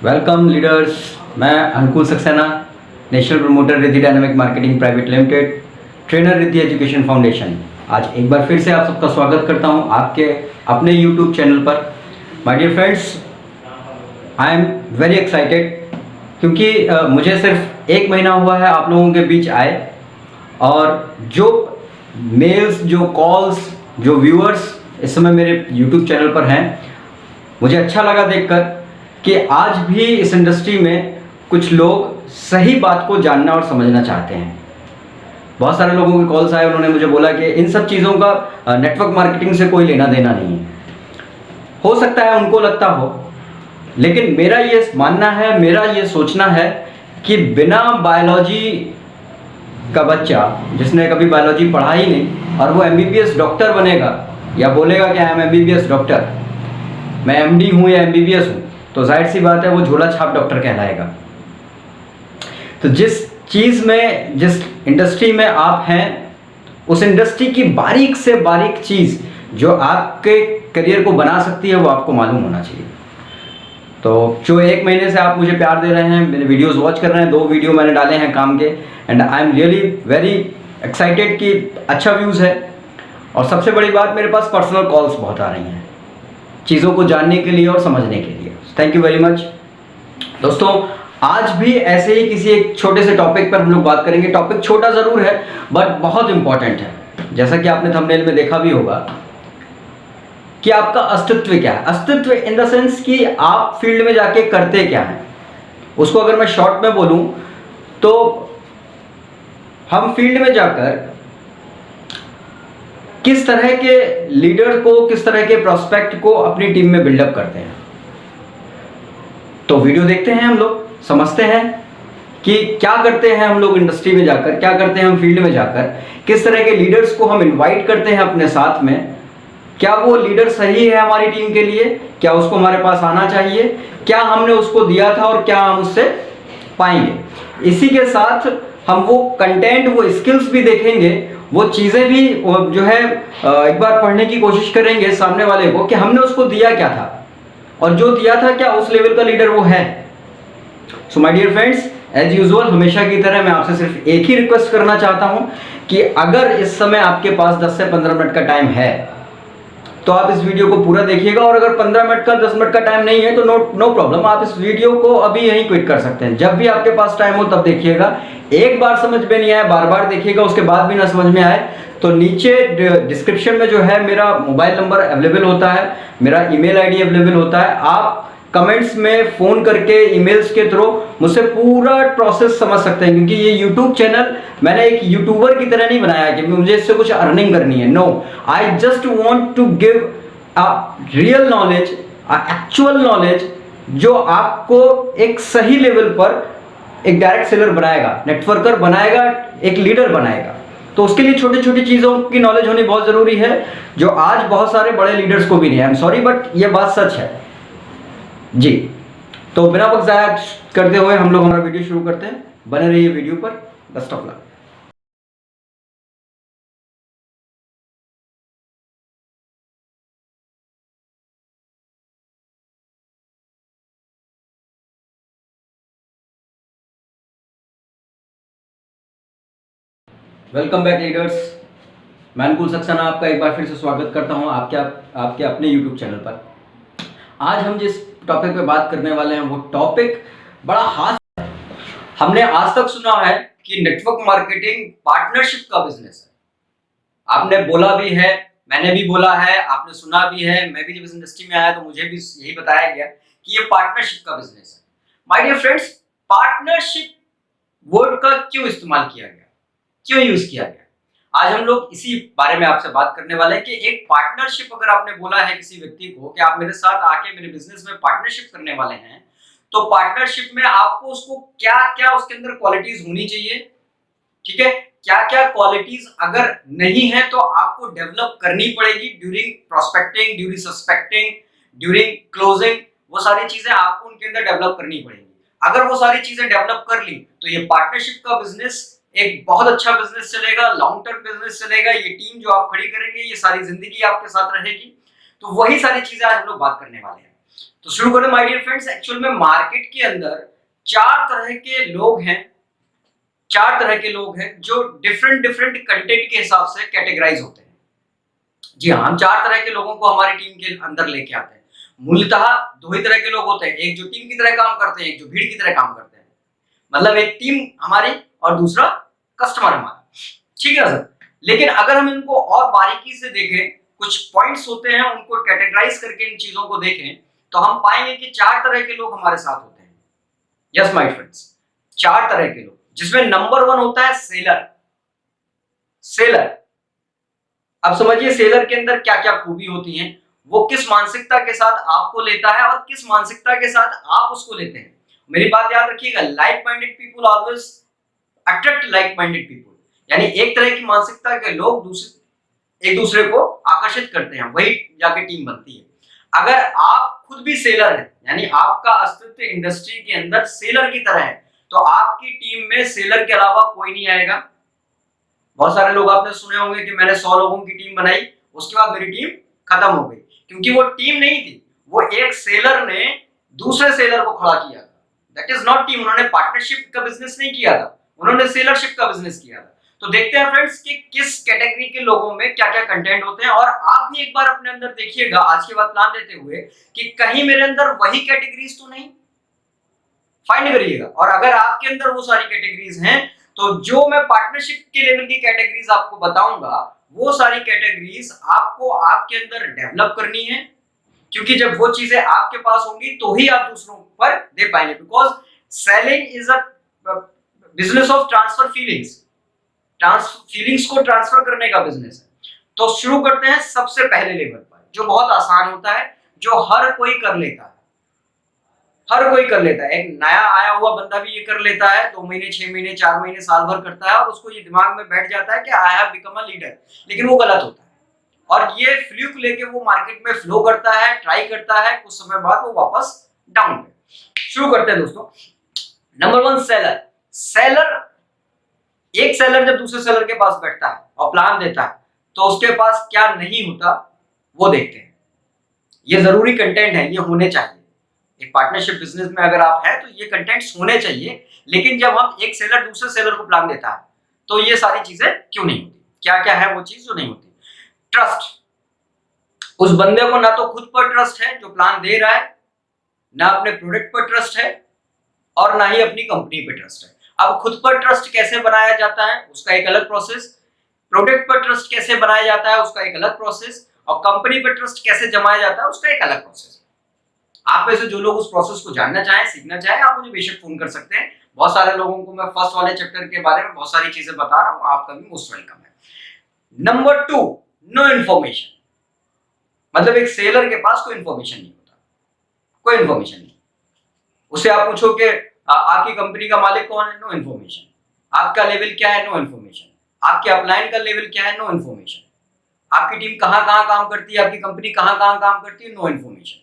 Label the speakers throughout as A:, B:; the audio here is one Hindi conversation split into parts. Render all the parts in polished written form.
A: Welcome leaders. मैं अनुकूल Saxena, national promoter Riddhi dynamic marketing private limited, trainer Riddhi education foundation. आज एक बार फिर से आप सबका स्वागत करता हूं आपके अपने यूट्यूब चैनल पर। My dear friends, I am very excited क्योंकि मुझे सिर्फ एक महीना हुआ है आप लोगों के बीच आए, और जो मेल्स, जो कॉल्स, जो व्यूअर्स इस समय मेरे यूट्यूब चैनल पर हैं, मुझे अच्छा लगा देखकर कि आज भी इस इंडस्ट्री में कुछ लोग सही बात को जानना और समझना चाहते हैं। बहुत सारे लोगों के कॉल्स आए, उन्होंने मुझे बोला कि इन सब चीज़ों का नेटवर्क मार्केटिंग से कोई लेना देना नहीं है। हो सकता है उनको लगता हो, लेकिन मेरा ये मानना है, मेरा ये सोचना है कि बिना बायोलॉजी का बच्चा जिसने कभी बायोलॉजी पढ़ा ही नहीं और वो एमबीबीएस डॉक्टर बनेगा या बोलेगा कि आई एम एमबीबीएस डॉक्टर, मैं एमडी हूँ या एमबीबीएस हूँ, तो जाहिर सी बात है वो झोला छाप डॉक्टर कहलाएगा। तो जिस चीज़ में, जिस इंडस्ट्री में आप हैं, उस इंडस्ट्री की बारीक से बारीक चीज़ जो आपके करियर को बना सकती है वो आपको मालूम होना चाहिए। तो जो एक महीने से आप मुझे प्यार दे रहे हैं, मेरे वीडियोस वॉच कर रहे हैं, 2 वीडियो मैंने डाले हैं काम के, and I am really very excited कि अच्छा व्यूज़ है। और सबसे बड़ी बात, मेरे पास पर्सनल कॉल्स बहुत आ रही हैं चीज़ों को जानने के लिए और समझने के लिए। थैंक यू वेरी मच दोस्तों। आज भी ऐसे ही किसी एक छोटे से टॉपिक पर हम लोग बात करेंगे। टॉपिक छोटा ज़रूर है बट बहुत इंपॉर्टेंट है। जैसा कि आपने थंबनेल में देखा भी होगा कि आपका अस्तित्व क्या है। अस्तित्व इन द सेंस कि आप फील्ड में जाके करते क्या हैं। उसको अगर मैं शॉर्ट में बोलूं तो हम फील्ड में जाकर किस तरह के लीडर को, किस तरह के प्रोस्पेक्ट को अपनी टीम में बिल्डअप करते हैं। तो वीडियो देखते हैं, हम लोग समझते हैं कि क्या करते हैं हम लोग इंडस्ट्री में जाकर, क्या करते हैं हम फील्ड में जाकर, किस तरह के लीडर्स को हम इनवाइट करते हैं अपने साथ में, क्या वो लीडर सही है हमारी टीम के लिए, क्या उसको हमारे पास आना चाहिए, क्या हमने उसको दिया था और क्या हम उससे पाएंगे। इसी के साथ हम वो कंटेंट, वो स्किल्स भी देखेंगे, वो चीज़ें भी जो है एक बार पढ़ने की कोशिश करेंगे सामने वाले को कि हमने उसको दिया क्या था और जो दिया था क्या उस लेवल का लीडर वो है। So my dear friends, as usual हमेशा की तरह मैं आपसे सिर्फ एक ही रिक्वेस्ट करना चाहता हूं कि अगर इस समय आपके पास 10 से 15 मिनट का टाइम है तो आप इस वीडियो को पूरा देखिएगा, और अगर 15 मिनट का, 10 मिनट का टाइम नहीं है तो नो प्रॉब्लम, आप इस वीडियो को अभी यहीं क्विट कर सकते हैं। जब भी आपके पास टाइम हो तब देखिएगा। एक बार समझ में नहीं आया बार बार देखिएगा, उसके बाद भी ना समझ में आए तो नीचे डिस्क्रिप्शन में जो है मेरा मोबाइल नंबर अवेलेबल होता है, मेरा ईमेल आईडी अवेलेबल होता है। आप कमेंट्स में फ़ोन करके, ईमेल्स के थ्रू मुझसे पूरा प्रोसेस समझ सकते हैं, क्योंकि ये यूट्यूब चैनल मैंने एक यूट्यूबर की तरह नहीं बनाया कि मुझे इससे कुछ अर्निंग करनी है। No, I just want to give a real knowledge, actual knowledge जो आपको एक सही लेवल पर एक डायरेक्ट सेलर बनाएगा, नेटवर्कर बनाएगा, एक लीडर बनाएगा। तो उसके लिए छोटी छोटी चीज़ों की नॉलेज होनी बहुत ज़रूरी है, जो आज बहुत सारे बड़े लीडर्स को भी नहीं है। आई एम सॉरी बट ये बात सच है जी। तो बिना वक्त ज़ाया करते हुए हम लोग हमारा वीडियो शुरू करते हैं। बने रहिए वीडियो पर। Best of luck. Welcome back leaders. मैं अनुकूल सक्सेना आपका एक बार फिर से स्वागत करता हूं आपके अपने यूट्यूब चैनल पर। आज हम जिस टॉपिक पे बात करने वाले हैं वो टॉपिक बड़ा हाथ है। हमने आज तक सुना है कि नेटवर्क मार्केटिंग पार्टनरशिप का बिजनेस है। आपने बोला भी है, मैंने भी बोला है, आपने सुना भी है। मैं भी जब इस इंडस्ट्री में आया तो मुझे भी यही बताया गया कि ये पार्टनरशिप का बिजनेस है। My dear friends, partnership word का क्यों इस्तेमाल किया गया, क्यों यूज किया गया, आज हम लोग इसी बारे में आपसे बात करने वाले हैं कि एक पार्टनरशिप अगर आपने बोला है किसी व्यक्ति को कि आप मेरे साथ आके मेरे बिजनेस में पार्टनरशिप करने वाले हैं, तो पार्टनरशिप में आपको उसको क्या क्या उसके अंदर क्वालिटीज होनी चाहिए, ठीक है, क्या क्या क्वालिटीज अगर नहीं है तो आपको डेवलप करनी पड़ेगी during prospecting, during suspecting, during closing. वो सारी चीजें आपको उनके अंदर डेवलप करनी पड़ेगी। अगर वो सारी चीजें डेवलप कर ली तो ये पार्टनरशिप का बिजनेस एक बहुत अच्छा बिजनेस चलेगा, लॉन्ग टर्म बिजनेस चलेगा। ये टीम जो आप खड़ी करेंगे ये सारी जिंदगी आपके साथ रहेगी। तो वही सारी चीजें आज हम लोग बात करने वाले हैं। तो शुरू करें माय डियर फ्रेंड्स। एक्चुअल में मार्केट के अंदर चार तरह के लोग हैं, चार तरह के लोग हैं जो डिफरेंट डिफरेंट कंटेंट के हिसाब से कैटेगराइज होते हैं। जी हाँ, हम चार तरह के लोगों को हमारी टीम के अंदर लेके आते हैं। मूलतः दो ही तरह के लोग होते हैं, एक जो टीम की तरह काम करते हैं, एक जो भीड़ की तरह काम करते हैं। मतलब एक टीम हमारी और दूसरा कस्टमर हमारा, ठीक है सर। लेकिन अगर हम इनको और बारीकी से देखें, कुछ पॉइंट्स होते हैं, उनको कैटेगराइज करके इन चीजों को देखें, तो हम पाएंगे कि चार तरह के लोग हमारे साथ होते हैं। यस माय फ्रेंड्स, चार तरह के लोग, जिसमें नंबर 1 होता है सेलर। सेलर, अब समझिए सेलर के अंदर क्या क्या खूबी होती हैं, वो किस मानसिकता के साथ आपको लेता है और किस मानसिकता के साथ आप उसको लेते हैं। मेरी बात याद रखिएगा, like minded people always attract like minded people. यानी एक तरह की मानसिकता के लोग एक दूसरे को आकर्षित करते हैं, वही जाके टीम बनती है। अगर आप खुद भी सेलर हैं, यानी आपका अस्तित्व इंडस्ट्री के अंदर सेलर की तरह है, तो आपकी टीम में सेलर के अलावा कोई नहीं आएगा। बहुत सारे लोग आपने सुने होंगे कि मैंने 100 लोगों की टीम बनाई, उसके बाद मेरी टीम खत्म हो गई, क्योंकि वो टीम नहीं थी, वो एक सेलर ने दूसरे सेलर को खड़ा किया था। That is not team. उन्होंने पार्टनरशिप का बिजनेस नहीं किया था, उन्होंने सेलरशिप का बिजनेस किया था। तो देखते हैं फ्रेंड्स कि किस कैटेगरी के लोगों में क्या क्या कंटेंट होते हैं। और आप भी एक बार अपने अंदर देखिएगा आज के बाद प्लान लेते हुए कि कहीं मेरे अंदर वही कैटेगरीज तो नहीं, फाइंड करिएगा। और अगर आपके अंदर वो सारी कैटेगरीज हैं, तो जो मैं पार्टनरशिप के लेवल की कैटेगरीज आपको बताऊंगा, वो सारी कैटेगरीज आपको आपके अंदर डेवलप करनी है, क्योंकि जब वो चीजें आपके पास होंगी तो ही आप दूसरों पर दे पाएंगे। Because selling is a business of transfer feelings, feelings को ट्रांसफर करने का बिजनेस है। तो शुरू करते हैं सबसे पहले लेवल पर, जो बहुत आसान होता है, जो हर कोई कर लेता है। हर कोई कर लेता है, एक नया आया हुआ बंदा भी ये कर लेता है, 2 महीने 6 महीने 4 महीने साल भर करता है, और उसको ये दिमाग में बैठ जाता है कि I have become a leader. लेकिन वो गलत होता है, और ये फ्लूक लेके वो मार्केट में फ्लो करता है, ट्राई करता है, कुछ समय बाद वो वापस डाउन है। शुरू करते हैं दोस्तों। Number 1 seller. सेलर, एक सेलर जब दूसरे सेलर के पास बैठता है और प्लान देता है, तो उसके पास क्या नहीं होता वो देखते हैं। ये जरूरी कंटेंट है, ये होने चाहिए। एक पार्टनरशिप बिजनेस में अगर आप हैं तो ये कंटेंट्स होने चाहिए। लेकिन जब हम एक सेलर दूसरे सेलर को प्लान देता है, तो ये सारी चीजें क्यों नहीं होती? क्या क्या है वो चीज जो नहीं होती? ट्रस्ट। उस बंदे को ना तो खुद पर ट्रस्ट है जो प्लान दे रहा है, ना अपने प्रोडक्ट पर ट्रस्ट है, और ना ही अपनी कंपनी पे ट्रस्ट है। अब खुद पर ट्रस्ट कैसे बनाया जाता है उसका एक अलग प्रोसेस, प्रोडक्ट पर ट्रस्ट कैसे बनाया जाता है उसका एक अलग प्रोसेस, और कंपनी पर ट्रस्ट कैसे जमाया जाता है उसका एक अलग प्रोसेस। आप में से जो लोग उस प्रोसेस को जानना चाहें, सीखना चाहें, आप मुझे बेशक फोन कर सकते हैं। बहुत सारे लोगों को मैं फर्स्ट वाले चैप्टर के बारे में बहुत सारी चीजें बता रहा हूं, आपका भी मोस्ट वेलकम है। Number 2, no information. मतलब एक सेलर के पास कोई इन्फॉर्मेशन नहीं होता, कोई इन्फॉर्मेशन नहीं। उसे आप पूछो कि आपकी कंपनी का मालिक कौन है, नो इन्फॉर्मेशन। आपका लेवल क्या है, नो इन्फॉर्मेशन। आपके अपलाइन का लेवल क्या है, नो इन्फॉर्मेशन। आपकी टीम कहां कहां काम करती है, आपकी कंपनी कहां कहां काम करती है, नो इन्फॉर्मेशन।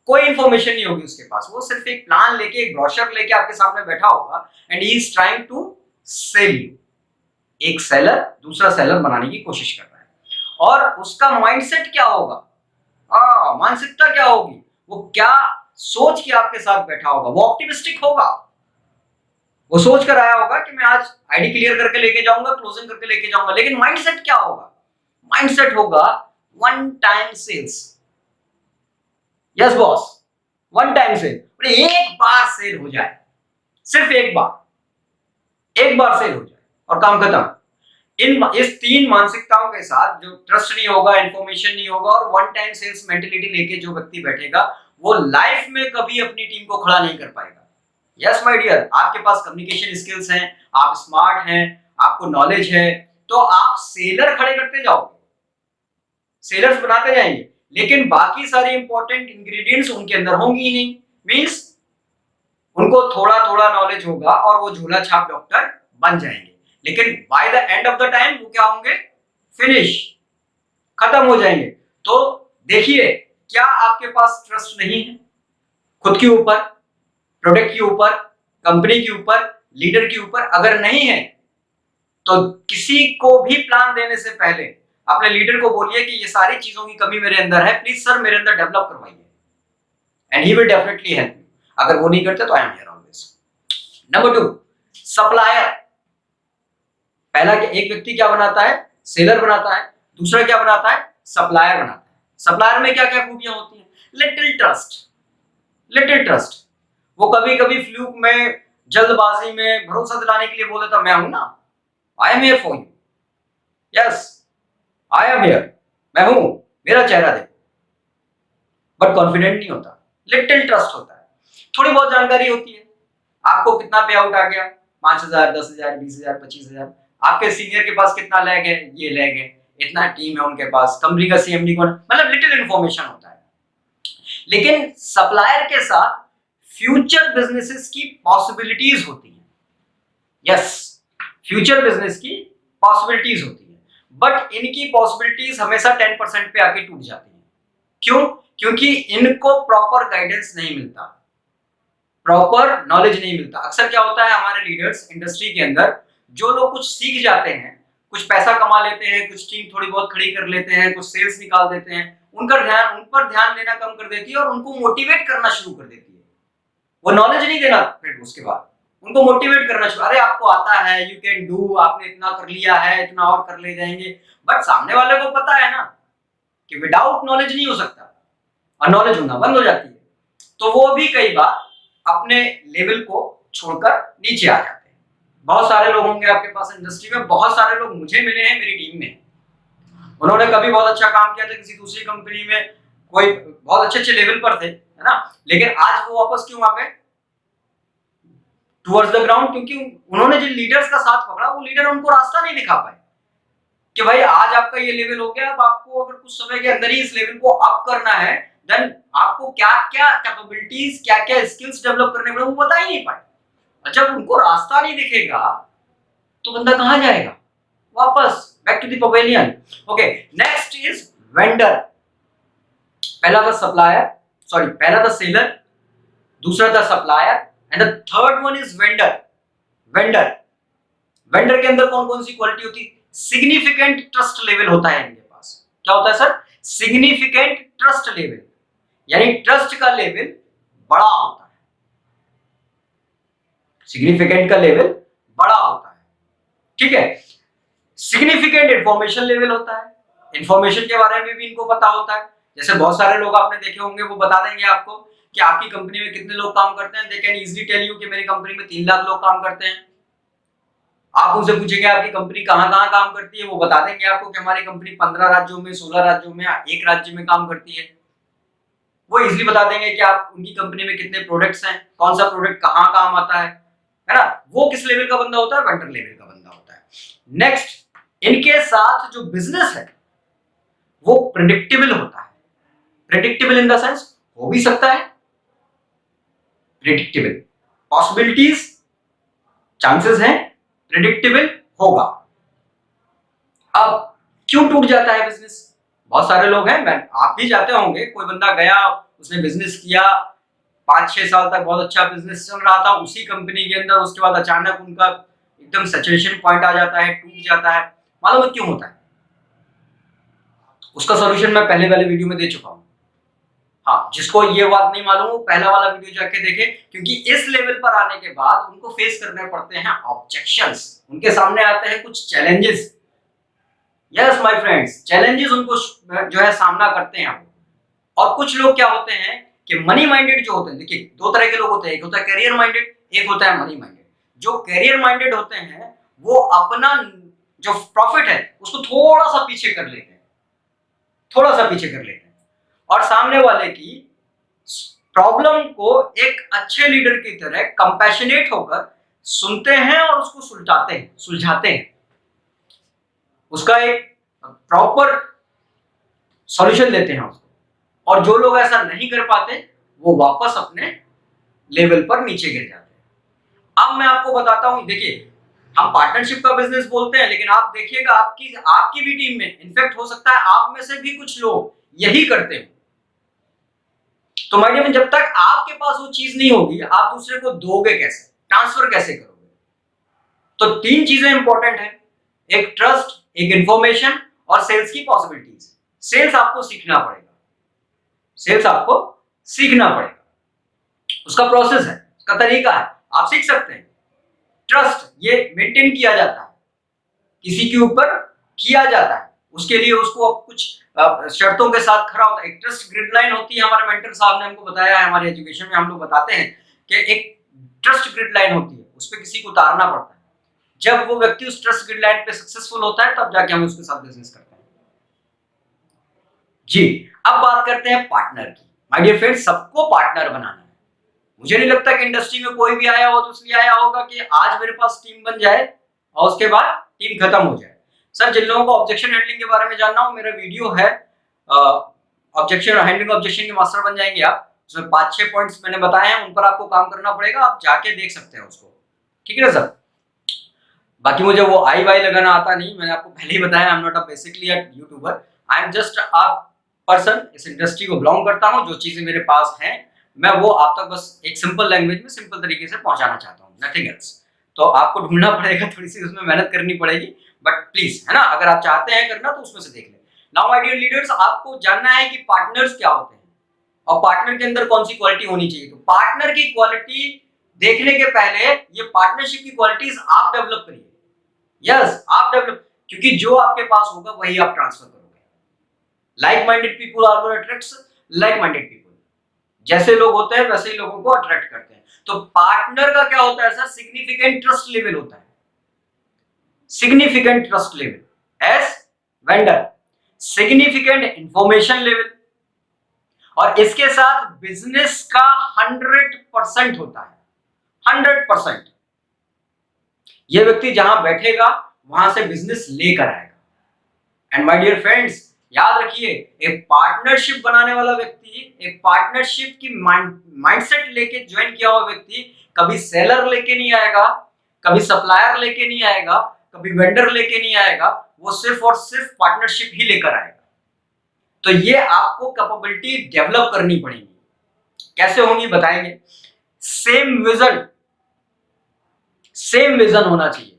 A: कोई इन्फॉर्मेशन नहीं होगी उसके पास। वो सिर्फ एक प्लान लेके, एक ब्रोशर लेके आपके सामने बैठा होगा, and he is trying to sell you. एक सेलर दूसरा सेलर बनाने की कोशिश कर रहा है, और उसका माइंडसेट क्या होगा, मानसिकता क्या होगी, वो क्या सोच के आपके साथ बैठा होगा। वो ऑप्टिमिस्टिक होगा, वो सोच कर आया होगा कि मैं आज आईडी क्लियर करके लेके जाऊंगा, क्लोजिंग करके लेके जाऊंगा। लेकिन माइंडसेट क्या होगा? माइंडसेट होगा one time sales. Yes boss, one time sale. एक बार सेल हो जाए, सिर्फ एक बार सेल हो जाए और काम खत्म। इस 3 मानसिकताओं के साथ, जो ट्रस्ट नहीं होगा, इंफॉर्मेशन नहीं होगा, और वन टाइम सेल्स मेंटेलिटी लेके जो व्यक्ति बैठेगा, वो लाइफ में कभी अपनी टीम को खड़ा नहीं कर पाएगा। यस माय डियर, आपके पास कम्युनिकेशन स्किल्स हैं, आप स्मार्ट हैं, आपको नॉलेज है, तो आप सेलर खड़े करते जाओगे, सेलर्स बनाते जाएंगे, लेकिन बाकी सारे इंपॉर्टेंट इंग्रेडिएंट्स उनके अंदर होंगी ही नहीं। मींस उनको थोड़ा थोड़ा नॉलेज होगा और वो झोला छाप डॉक्टर बन जाएंगे, लेकिन by the end of the time वो क्या होंगे? फिनिश, खत्म हो जाएंगे। तो देखिए, क्या आपके पास ट्रस्ट नहीं है खुद के ऊपर, प्रोडक्ट के ऊपर, कंपनी के ऊपर, लीडर के ऊपर? अगर नहीं है तो किसी को भी प्लान देने से पहले अपने लीडर को बोलिए कि ये सारी चीजों की कमी मेरे अंदर है, प्लीज सर मेरे अंदर डेवलप करवाइए। And he will definitely help you. अगर वो नहीं करते तो I am here always. Number 2, supplier. पहला एक व्यक्ति क्या बनाता है, सेलर बनाता है, दूसरा क्या बनाता है, सप्लायर बनाता है। सप्लायर में क्या क्या खूबियां होती हैं, लिटिल ट्रस्ट, लिटिल ट्रस्ट। वो कभी कभी फ्लूक में, जल्दबाजी में भरोसा दिलाने के लिए बोल देता मैं हूं ना, I am here for you, yes I am here, मैं हूं, मेरा चेहरा देखो, बट कॉन्फिडेंट नहीं होता, लिटिल ट्रस्ट होता है। थोड़ी बहुत जानकारी होती है, आपको कितना पे आउट आ गया, 5,000, 10,000, 20,000, 25,000, आपके सीनियर के पास कितना लैग है, ये लैग है, इतना टीम है उनके पास, कंपनी का सीएमडी कौन, मतलब लिटिल इंफॉर्मेशन होता है। लेकिन सप्लायर के साथ फ्यूचर बिजनेसेस की पॉसिबिलिटीज होती है, यस, फ्यूचर बिजनेस की पॉसिबिलिटीज होती है, बट इनकी पॉसिबिलिटीज हमेशा 10% पे आके टूट जाती है। क्यों? क्योंकि इनको प्रॉपर गाइडेंस नहीं मिलता, प्रॉपर नॉलेज नहीं मिलता। अक्सर क्या होता है, हमारे लीडर्स इंडस्ट्री के अंदर जो लोग कुछ सीख जाते हैं, कुछ पैसा कमा लेते हैं, कुछ टीम थोड़ी बहुत खड़ी कर लेते हैं, कुछ सेल्स निकाल देते हैं, उन पर ध्यान देना कम कर देती है और उनको मोटिवेट करना शुरू कर देती है। वो नॉलेज नहीं देना, फिर उसके बाद उनको मोटिवेट करना शुरू, अरे आपको आता है, यू कैन डू, आपने इतना कर लिया है, इतना और कर ले जाएंगे। बट सामने वाले को पता है ना कि विदाउट नॉलेज नहीं हो सकता, और नॉलेज होना बंद हो जाती है, तो वो भी कई बार अपने लेवल को छोड़कर नीचे आ जाते हैं। बहुत सारे लोग होंगे आपके पास इंडस्ट्री में, बहुत सारे लोग मुझे मिले हैं मेरी टीम में, उन्होंने कभी बहुत अच्छा काम किया था किसी दूसरी कंपनी में, कोई बहुत अच्छे अच्छे लेवल पर थे, है ना, लेकिन आज वो वापस क्यों आ गए टुवर्ड्स द ग्राउंड? क्योंकि उन्होंने जिन लीडर्स का साथ पकड़ा, वो लीडर उनको रास्ता नहीं दिखा पाए कि भाई आज आपका ये लेवल हो गया, अब आपको अगर कुछ समय के अंदर ही इस लेवल को अप करना है, देन आपको क्या क्या कैपेबिलिटीज, क्या क्या स्किल्स डेवलप करने पड़े, वो बता ही नहीं पाए। और जब उनको रास्ता नहीं दिखेगा तो बंदा कहां जाएगा, वापस back to the pavilion. Okay, next is vendor. पहला था सप्लायर, सॉरी पहला था सेलर, दूसरा था supplier, and the third one is vendor. Vendor, vendor के अंदर कौन कौन सी क्वालिटी होती है? सिग्निफिकेंट ट्रस्ट लेवल होता है इनके पास। क्या होता है सर? सिग्निफिकेंट ट्रस्ट लेवल, यानी ट्रस्ट का लेवल बड़ा होता है, सिग्निफिकेंट का लेवल बड़ा होता है, ठीक है। सिग्निफिकेंट इंफॉर्मेशन लेवल होता है, इंफॉर्मेशन के बारे में भी इनको पता होता है। जैसे बहुत सारे लोग आपने देखे होंगे, वो बता देंगे आपको कि आपकी कंपनी में कितने लोग काम करते हैं। They can easily tell you कि मेरी कंपनी में 3 लाख लोग काम करते हैं। आप उनसे पूछेंगे आपकी कंपनी कहां कहां काम करती है, वो बता देंगे आपको कि हमारी कंपनी 15 राज्यों में, 16 राज्यों में, एक राज्य में काम करती है। वो इजीली बता देंगे कि आप उनकी कंपनी में कितने प्रोडक्ट्स हैं, कौन सा प्रोडक्ट कहां काम आता है ना। वो किस लेवल का बंदा होता है? वेंडर लेवल का बंदा होता है। नेक्स्ट, इनके साथ जो बिजनेस है वो प्रेडिक्टेबल होता है। प्रेडिक्टेबल इन द सेंस, हो भी सकता है, प्रेडिक्टेबल, पॉसिबिलिटीज, चांसेस हैं, प्रेडिक्टेबल होगा। अब क्यों टूट जाता है बिजनेस? बहुत सारे लोग हैं, आप भी जाते होंगे, कोई बंदा गया, उसने बिजनेस किया, 5-6 साल तक बहुत अच्छा बिजनेस चल रहा था उसी कंपनी के अंदर, उसके बाद अचानक उनका एकदम सैचुरेशन पॉइंट आ जाता है, टूट जाता है। मालूम है क्यों होता है? उसका सॉल्यूशन मैं पहले वाले वीडियो में दे चुका हूं। हाँ, जिसको ये बात नहीं मालूम, वो पहला वाला वीडियो जाके देखे, क्योंकि इस लेवल पर आने के बाद उनको फेस करने पड़ते हैं ऑब्जेक्शंस, उनके सामने आते हैं कुछ challenges. Yes my friends, challenges उनको जो है सामना करते हैं। और कुछ लोग क्या होते हैं कि मनी माइंडेड जो होते हैं, देखिए 2 तरह के लोग होते हैं, एक होता है करियर माइंडेड, एक होता है मनी माइंडेड। जो करियर माइंडेड होते हैं वो अपना जो प्रॉफिट है उसको थोड़ा सा पीछे कर लेते हैं, थोड़ा सा पीछे कर लेते हैं, और सामने वाले की प्रॉब्लम को एक अच्छे लीडर की तरह कंपैशनेट होकर सुनते हैं और उसको सुलझाते हैं, उसका एक प्रॉपर सॉल्यूशन देते हैं उसको। और जो लोग ऐसा नहीं कर पाते वो वापस अपने लेवल पर नीचे गिर जाते हैं। अब मैं आपको बताता हूं, देखिए हम पार्टनरशिप का बिजनेस बोलते हैं, लेकिन आप देखिएगा आपकी भी टीम में, इनफैक्ट हो सकता है आप में से भी कुछ लोग यही करते हो। तो माय डियर, जब तक आपके पास वो चीज नहीं होगी, आप दूसरे को दोगे कैसे, ट्रांसफर कैसे करोगे? तो 3 चीजें इंपॉर्टेंट है, एक ट्रस्ट, एक इंफॉर्मेशन और सेल्स की पॉसिबिलिटीज। सेल्स आपको सीखना पड़ेगा, सेल्स आपको सीखना पड़ेगा। उसका प्रोसेस है, उसका तरीका है, आप सीख सकते हैं। ट्रस्ट ये मेंटेन किया जाता है, किसी के ऊपर किया जाता है, उसके लिए उसको अब कुछ शर्तों के साथ खड़ा होता है। एक ट्रस्ट ग्रिड लाइन होती है, हमारे मेंटर साहब ने हमको बताया है, हमारे एजुकेशन में हम लोग बताते हैं कि एक ट्रस्ट ग्रिड लाइन होती है, उस पर किसी को उतारना पड़ता है। जब वो व्यक्ति उस ट्रस्ट ग्रिड लाइन पे सक्सेसफुल होता है, तब जाके हम उसके साथ बिजनेस करते हैं। जी, अब बात करते हैं पार्टनर की। माय डियर फ्रेंड्स, सबको पार्टनर बनाना है। मुझे नहीं लगता कि इंडस्ट्री में कोई भी आया हो तो इसलिए आया होगा कि आज मेरे पास टीम बन जाए और उसके बाद टीम खत्म हो जाए। सर, जिन लोगों को ऑब्जेक्शन हैंडलिंग के बारे में जानना हो, मेरा वीडियो है ऑब्जेक्शन हैंडलिंग ऑब्जेक्शन के मास्टर बन जाएंगे आप। उसमें 5-6 पॉइंट्स मैंने बताए हैं, उन पर आपको काम करना पड़ेगा, आप जाके देख सकते हैं उसको। ठीक है ना सर? बाकी मुझे वो आई वाई लगाना आता नहीं, मैंने आपको पहले ही बताया, I am not a basically a YouTuber, I am just a person, इस इंडस्ट्री को बिलोंग करता हूँ। जो चीजें मेरे पास हैं मैं वो आप तक बस एक सिंपल लैंग्वेज में सिंपल तरीके से पहुंचाना चाहता हूँ, नथिंग एल्स। तो आपको ढूंढना पड़ेगा, थोड़ी सी उसमें मेहनत करनी पड़ेगी, बट प्लीज, है ना, अगर आप चाहते हैं करना तो उसमें से देख लें। नाउ माय डियर लीडर्स, आपको जानना है कि पार्टनर्स क्या होते हैं और पार्टनर के अंदर कौन सी क्वालिटी होनी चाहिए। तो पार्टनर की क्वालिटी देखने के पहले ये पार्टनरशिप की क्वालिटीज आप डेवलप करिए। यस, आप डेवलप, क्योंकि जो आपके पास होगा वही आप ट्रांसफर करोगे। Like minded people are gonna attracts like minded people. जैसे लोग होते हैं वैसे ही लोगों को अट्रैक्ट करते हैं। तो पार्टनर का क्या होता है सर? सिग्निफिकेंट ट्रस्ट लेवल होता है, significant trust level as vendor, significant information level, और इसके साथ बिजनेस का 100% होता है, 100%। ये व्यक्ति जहां बैठेगा वहां से बिजनेस लेकर आएगा। एंड माय डियर फ्रेंड्स, याद रखिए, एक पार्टनरशिप बनाने वाला व्यक्ति, एक पार्टनरशिप की माइंडसेट लेके ज्वाइन किया हुआ व्यक्ति कभी सेलर लेके नहीं आएगा, कभी सप्लायर लेके नहीं आएगा, कभी वेंडर लेके नहीं आएगा, वो सिर्फ और सिर्फ पार्टनरशिप ही लेकर आएगा। तो ये आपको कैपेबिलिटी डेवलप करनी पड़ेगी। कैसे होंगी बताएंगे। सेम विजन होना चाहिए,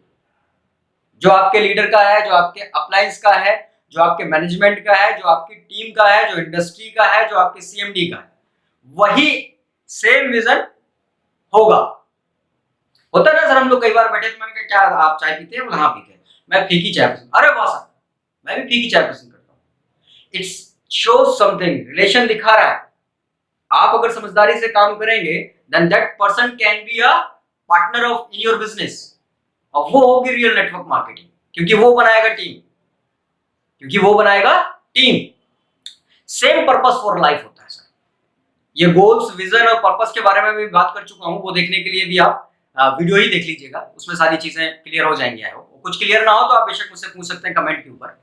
A: जो आपके लीडर का है, जो आपके अपलायंस का है, जो आपके मैनेजमेंट का है, जो आपकी टीम का है, जो इंडस्ट्री का है, जो आपके सीएमडी का है, वही सेम विजन होगा। होता है ना सर, हम लोग कई बार बैठे तो मैंने कहा क्या आप चाय पीते हैं? हाँ पीते हैं। मैं फीकी चाय पसंद। अरे वाह सर, मैं भी फीकी चाय पसंद करता हूँ। इट्स शोज समथिंग, रिलेशन दिखा रहा है। आप अगर समझदारी से काम करेंगे then that person can be a partner of in your business, और वो होगी रियल नेटवर्क मार्केटिंग, क्योंकि वो बनाएगा टीम, क्योंकि वो बनाएगा team. Same purpose for life होता है सर। ये गोल्स, विजन और पर्पस के बारे में भी बात कर चुका हूं, वो देखने के लिए भी आप वीडियो ही देख लीजिएगा, उसमें सारी चीजें क्लियर हो जाएंगी। कुछ क्लियर ना हो तो आप बेशक मुझसे पूछ सकते हैं कमेंट के ऊपर।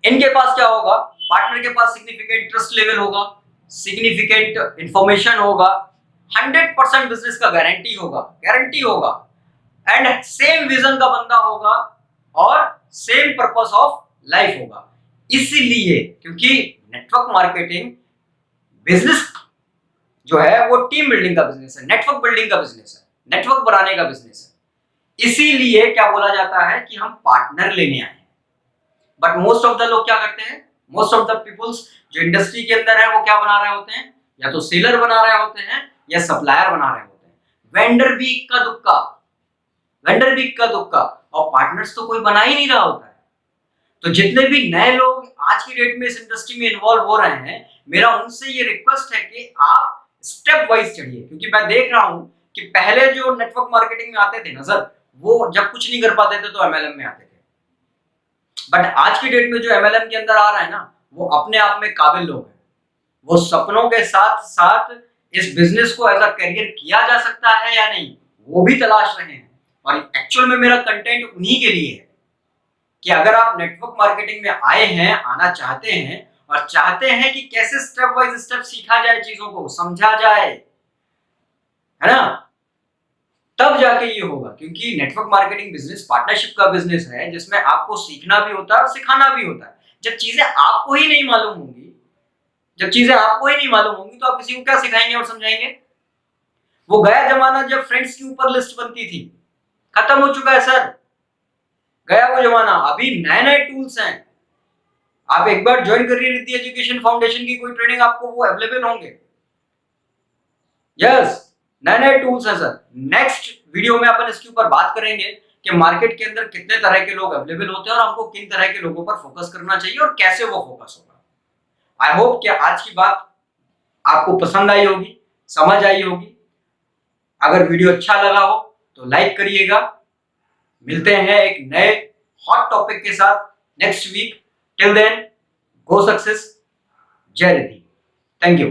A: इनके पास क्या होगा? पार्टनर के पास सिग्निफिकेंट ट्रस्ट लेवल होगा, सिग्निफिकेंट इंफॉर्मेशन होगा, 100% बिजनेस का गारंटी होगा, एंड सेम विजन का बंदा होगा और सेम पर्पस ऑफ लाइफ होगा। इसीलिए, क्योंकि नेटवर्क मार्केटिंग बिजनेस जो है वो टीम बिल्डिंग का बिजनेस है, नेटवर्क बिल्डिंग का बिजनेस है, नेटवर्क बनाने का बिजनेस है। इसीलिए क्या बोला जाता है कि हम पार्टनर लेने आए हैं। बट मोस्ट ऑफ द लोग क्या करते हैं? मोस्ट ऑफ द पीपल्स जो इंडस्ट्री के अंदर है वो क्या बना रहे होते हैं? या तो सेलर बना रहे होते हैं या सप्लायर बना रहे होते हैं। वेंडर भी इक्का दुक्का, और पार्टनर्स तो कोई बना ही नहीं रहा होता है। तो जितने भी नए लोग आज की डेट में इस इंडस्ट्री में इन्वॉल्व हो रहे हैं, मेरा उनसे ये रिक्वेस्ट है कि आप स्टेप वाइज चढ़िए, क्योंकि मैं देख रहा हूं कि पहले जो नेटवर्क मार्केटिंग में आते थे ना सर, वो जब कुछ नहीं कर पाते थे तो एमएलएम में आते थे। बट आज की डेट में जो एमएलएम के अंदर आ रहा है ना, वो अपने आप में काबिल लोग हैं। वो सपनों के साथ साथ इस बिजनेस को एज अ करियर किया जा सकता है या नहीं, वो भी तलाश रहे हैं। और एक्चुअल में मेरा कंटेंट उन्हीं के लिए है कि अगर आप नेटवर्क मार्केटिंग में आए हैं, आना चाहते हैं और चाहते हैं कि कैसे स्टेप वाइज स्टेप सीखा जाए, चीजों को समझा जाए, है ना, तब जाके ये होगा। क्योंकि नेटवर्क मार्केटिंग बिजनेस पार्टनरशिप का बिजनेस है, जिसमें आपको सीखना भी होता है और सिखाना भी होता है। जब चीजें आपको ही नहीं मालूम होंगी, तो आप किसी को क्या सिखाएंगे और समझाएंगे? वो गया जमाना जब फ्रेंड्स के ऊपर लिस्ट बनती थी, खत्म हो चुका है सर, गया वो जमाना। अभी नए नए टूल्स हैं। आप एक बार ज्वाइन करिए रिद्धि एजुकेशन फाउंडेशन की कोई ट्रेनिंग, आपको वो अवेलेबल होंगे। यस, नए नए टूल्स हैं सर। नेक्स्ट वीडियो में अपन इसके ऊपर बात करेंगे कि मार्केट के अंदर कितने तरह के लोग अवेलेबल होते हैं और हमको किन तरह के लोगों पर फोकस करना चाहिए और कैसे वो फोकस होगा। आई होप कि आज की बात आपको पसंद आई होगी, समझ आई होगी। अगर वीडियो अच्छा लगा हो तो लाइक करिएगा। मिलते हैं एक नए हॉट टॉपिक के साथ नेक्स्ट वीक। टिल देन, गो सक्सेस। जय रिद्धि। Thank you.